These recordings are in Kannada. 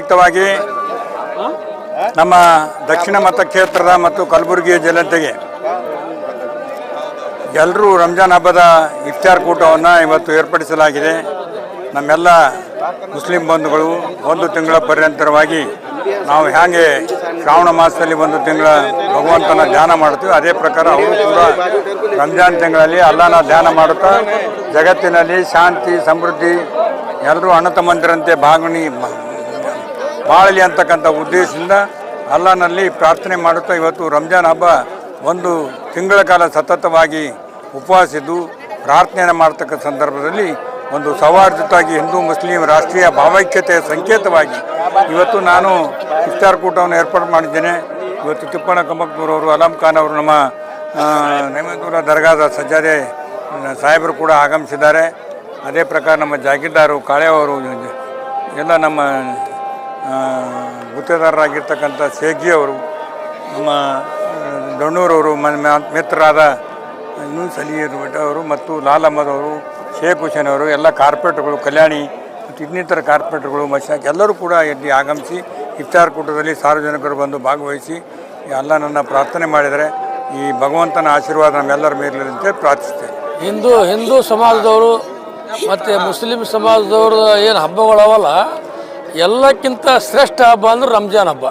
ನಿಮಿತ್ತವಾಗಿ ನಮ್ಮ ದಕ್ಷಿಣ ಮತಕ್ಷೇತ್ರದ ಮತ್ತು ಕಲಬುರಗಿ ಜನತೆಗೆ ಎಲ್ಲರೂ ರಂಜಾನ್ ಹಬ್ಬದ ಇಫ್ತಾರ್ ಕೂಟವನ್ನು ಇವತ್ತು ಏರ್ಪಡಿಸಲಾಗಿದೆ. ನಮ್ಮೆಲ್ಲ ಮುಸ್ಲಿಂ ಬಂಧುಗಳು ಒಂದು ತಿಂಗಳ ಪರ್ಯಂತರವಾಗಿ ನಾವು ಹೇಗೆ ಶ್ರಾವಣ ಮಾಸದಲ್ಲಿ ಒಂದು ತಿಂಗಳ ಭಗವಂತನ ಧ್ಯಾನ ಮಾಡ್ತೀವಿ, ಅದೇ ಪ್ರಕಾರ ಅವರು ಕೂಡ ರಂಜಾನ್ ತಿಂಗಳಲ್ಲಿ ಅಲ್ಲಾನ ಧ್ಯಾನ ಮಾಡುತ್ತಾ ಜಗತ್ತಿನಲ್ಲಿ ಶಾಂತಿ ಸಮೃದ್ಧಿ ಎಲ್ಲರೂ ಅಣ್ಣ ತಮ್ಮಂದಿರಂತೆ ಬಾಳಲಿ ಅಂತಕ್ಕಂಥ ಉದ್ದೇಶದಿಂದ ಅಲ್ಲಾನಲ್ಲಿ ಪ್ರಾರ್ಥನೆ ಮಾಡುತ್ತಾ ಇವತ್ತು ರಂಜಾನ್ ಹಬ್ಬ ಒಂದು ತಿಂಗಳ ಕಾಲ ಸತತವಾಗಿ ಉಪವಾಸಿದ್ದು ಪ್ರಾರ್ಥನೆಯನ್ನು ಮಾಡ್ತಕ್ಕಂಥ ಸಂದರ್ಭದಲ್ಲಿ ಒಂದು ಸೌಹಾರ್ದಯುತವಾಗಿ ಹಿಂದೂ ಮುಸ್ಲಿಂ ರಾಷ್ಟ್ರೀಯ ಭಾವೈಕ್ಯತೆಯ ಸಂಕೇತವಾಗಿ ಇವತ್ತು ನಾನು ಇಫ್ತಾರ್ ಕೂಟವನ್ನು ಏರ್ಪಾಡು ಮಾಡಿದ್ದೇನೆ. ಇವತ್ತು ತಿಪ್ಪಣ್ಣ ಕಮಕ್ನೂರವರು, ಅಲಂ ಖಾನ್ ಅವರು, ನಮ್ಮ ನೇಮದೂರ ದರ್ಗಾದ ಸಜ್ಜಾದೆ ಸಾಹೇಬರು ಕೂಡ ಆಗಮಿಸಿದ್ದಾರೆ. ಅದೇ ಪ್ರಕಾರ ನಮ್ಮ ಜಾಗೀರ್ದಾರು ಕಾಳೆಯವರು ಎಲ್ಲ ನಮ್ಮ ಗುತ್ತೇದಾರರಾಗಿರ್ತಕ್ಕಂಥ ಶೇಖ್ಜಿ ಅವರು, ನಮ್ಮ ದೊಣ್ಣೂರವರು, ಮಿತ್ರರಾದ ಯೂನುಸ್ ಅಲಿ ಅವರು ಮತ್ತು ಲಾಲ್ ಅಹಮದ್ ಅವರು, ಶೇಖ್ ಹುಸೇನ್ ಅವರು, ಎಲ್ಲ ಕಾರ್ಪೊರೇಟ್ಗಳು, ಕಲ್ಯಾಣಿ ಮತ್ತು ಇನ್ನಿತರ ಕಾರ್ಪೊರೇಟ್ಗಳು, ಮಶಾಕ್ ಎಲ್ಲರೂ ಕೂಡ ಇಲ್ಲಿ ಆಗಮಿಸಿ ಇಫ್ತಾರ್ ಕೂಟದಲ್ಲಿ ಸಾರ್ವಜನಿಕರು ಬಂದು ಭಾಗವಹಿಸಿ ಎಲ್ಲ ನನ್ನ ಪ್ರಾರ್ಥನೆ ಮಾಡಿದರೆ ಈ ಭಗವಂತನ ಆಶೀರ್ವಾದ ನಮ್ಮೆಲ್ಲರ ಮೇಲಿರುವಂತೆ ಪ್ರಾರ್ಥಿಸ್ತೇನೆ. ಹಿಂದೂ ಸಮಾಜದವರು ಮತ್ತು ಮುಸ್ಲಿಂ ಸಮಾಜದವ್ರ ಏನು ಹಬ್ಬಗಳವಲ್ಲ, ಎಲ್ಲಕ್ಕಿಂತ ಶ್ರೇಷ್ಠ ಹಬ್ಬ ಅಂದ್ರೆ ರಂಜಾನ್ ಹಬ್ಬ.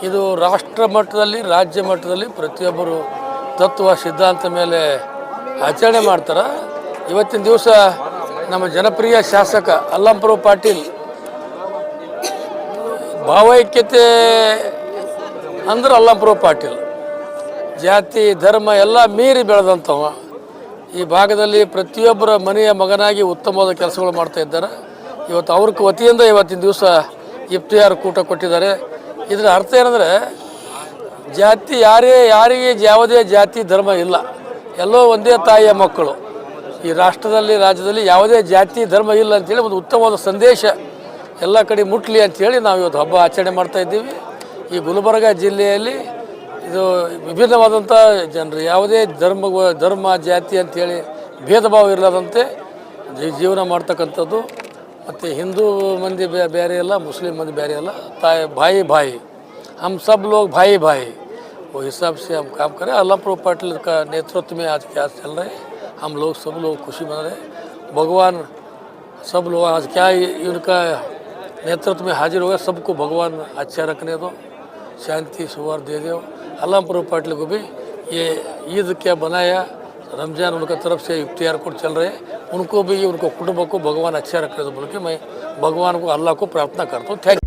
ಇದು ರಾಷ್ಟ್ರ ಮಟ್ಟದಲ್ಲಿ ರಾಜ್ಯ ಮಟ್ಟದಲ್ಲಿ ಪ್ರತಿಯೊಬ್ಬರು ತತ್ವ ಸಿದ್ಧಾಂತ ಮೇಲೆ ಆಚರಣೆ ಮಾಡ್ತಾರೆ. ಇವತ್ತಿನ ದಿವಸ ನಮ್ಮ ಜನಪ್ರಿಯ ಶಾಸಕ ಅಲ್ಲಂಪುರ ಪಾಟೀಲ್ ಭಾವೈಕ್ಯತೆ ಅಂದ್ರೆ ಅಲ್ಲಂಪುರ ಪಾಟೀಲ್ ಜಾತಿ ಧರ್ಮ ಎಲ್ಲ ಮೀರಿ ಬೆಳೆದಂಥವ. ಈ ಭಾಗದಲ್ಲಿ ಪ್ರತಿಯೊಬ್ಬರ ಮನೆಯ ಮಗನಾಗಿ ಉತ್ತಮವಾದ ಕೆಲಸಗಳು ಮಾಡ್ತಾ ಇದ್ದಾರೆ. ಇವತ್ತು ಅವ್ರ ವತಿಯಿಂದ ಇವತ್ತಿನ ದಿವಸ ಇಫ್ತಿಯಾರ್ ಕೂಟ ಕೊಟ್ಟಿದ್ದಾರೆ. ಇದರ ಅರ್ಥ ಏನಂದರೆ ಜಾತಿ ಯಾರಿಗೆ ಯಾವುದೇ ಜಾತಿ ಧರ್ಮ ಇಲ್ಲ, ಎಲ್ಲೋ ಒಂದೇ ತಾಯಿಯ ಮಕ್ಕಳು. ಈ ರಾಷ್ಟ್ರದಲ್ಲಿ ರಾಜ್ಯದಲ್ಲಿ ಯಾವುದೇ ಜಾತಿ ಧರ್ಮ ಇಲ್ಲ ಅಂಥೇಳಿ ಒಂದು ಉತ್ತಮವಾದ ಸಂದೇಶ ಎಲ್ಲ ಕಡೆ ಮುಟ್ಲಿ ಅಂಥೇಳಿ ನಾವು ಇವತ್ತು ಹಬ್ಬ ಆಚರಣೆ ಮಾಡ್ತಾಯಿದ್ದೀವಿ. ಈ ಗುಲ್ಬರ್ಗ ಜಿಲ್ಲೆಯಲ್ಲಿ ಇದು ವಿಭಿನ್ನವಾದಂಥ ಜನರು ಯಾವುದೇ ಧರ್ಮ ಜಾತಿ ಅಂಥೇಳಿ ಭೇದ ಭಾವ ಇರಲಾದಂತೆ ಜೀವನ ಮಾಡ್ತಕ್ಕಂಥದ್ದು. ಮತ್ತು ಹಿಂದೂ ಮಂದಿ ಬೇರೆ ಇಲ್ಲ, ಮುಸ್ಲಿಂ ಮಂದಿ ಬೇರೆ ಇಲ್ಲ. भाई हम सब लोग भाई वो हिसाब से हम काम करें. अल्लाहपुर पाटिल का नेतृत्व में आज क्या चल रहे हैं, हम लोग सब लोग खुशी मना रहे हैं. भगवान सब लोग आज क्या उनका नेतृत्व में हाजिर हो गए. सबको भगवान अच्छा रखने दो, शांति सौहार्द दे दो. अल्लाहपुर पाटिल को भी ये ईद क्या बनाया, रमज़ान उनका तरफ से इफ्तियार कोड चल रहे हैं, उनको भी उनको कुटुंब को भगवान अच्छा रखने दो बोल के मैं भगवान को अल्लाह को प्रार्थना करता हूँ. थैंक